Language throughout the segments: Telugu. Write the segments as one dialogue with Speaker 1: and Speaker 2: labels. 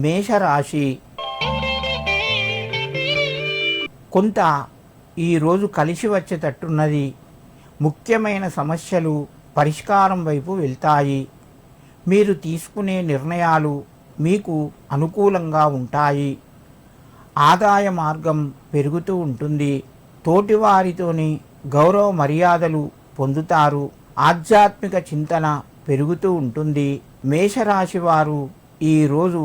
Speaker 1: మేషరాశి. కొంత ఈరోజు కలిసి వచ్చేటట్టున్నది. ముఖ్యమైన సమస్యలు పరిష్కారం వైపు వెళ్తాయి. మీరు తీసుకునే నిర్ణయాలు మీకు అనుకూలంగా ఉంటాయి. ఆదాయ మార్గం పెరుగుతూ ఉంటుంది. తోటివారితోని గౌరవ మర్యాదలు పొందుతారు. ఆధ్యాత్మిక చింతన పెరుగుతూ ఉంటుంది. మేషరాశి వారు ఈరోజు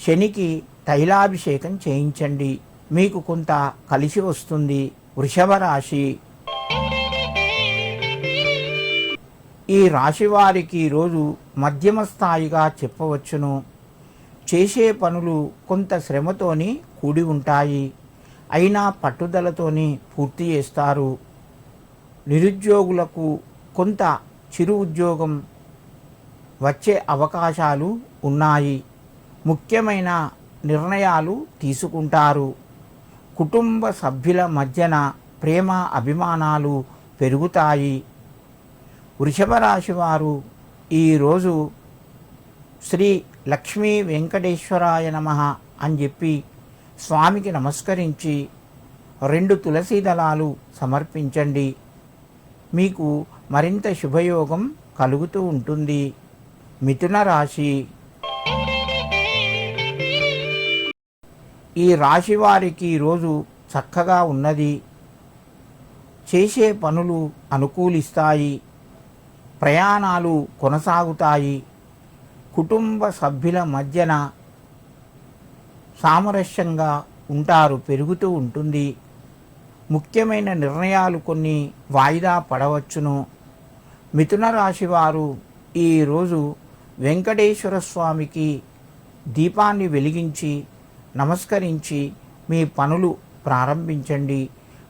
Speaker 1: శనికి తైలాభిషేకం చేయించండి, మీకు కొంత కలిసి వస్తుంది. వృషభ రాశి. ఈ రాశి వారికి ఈరోజు మధ్యమ స్థాయిగా చెప్పవచ్చును. చేసే పనులు కొంత శ్రమతోని కూడి ఉంటాయి, అయినా పట్టుదలతోని పూర్తి చేస్తారు. నిరుద్యోగులకు కొంత చిరు ఉద్యోగం వచ్చే అవకాశాలు ఉన్నాయి. ముఖ్యమైన నిర్ణయాలు తీసుకుంటారు. కుటుంబ సభ్యుల మధ్యన ప్రేమ అభిమానాలు పెరుగుతాయి. వృషభ రాశి వారు ఈరోజు శ్రీ లక్ష్మీ వెంకటేశ్వరాయ నమః అని చెప్పి స్వామికి నమస్కరించి 2 తులసి దళాలు సమర్పించండి, మీకు మరింత శుభయోగం కలుగుతూ ఉంటుంది. మిథున రాశి. ఈ రాశి వారికి ఈరోజు చక్కగా ఉన్నది. చేసే పనులు అనుకూలిస్తాయి. ప్రయాణాలు కొనసాగుతాయి. కుటుంబ సభ్యుల మధ్యన సామరస్యంగా ఉంటారు, పెరుగుతూ ఉంటుంది. ముఖ్యమైన నిర్ణయాలు కొన్ని వాయిదా పడవచ్చును. మిథున రాశి వారు ఈరోజు వెంకటేశ్వర స్వామికి దీపాన్ని వెలిగించి నమస్కరించి మీ పనులు ప్రారంభించండి,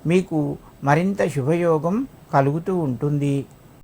Speaker 1: మీకు మరింత శుభయోగం కలుగుతూ ఉంటుంది.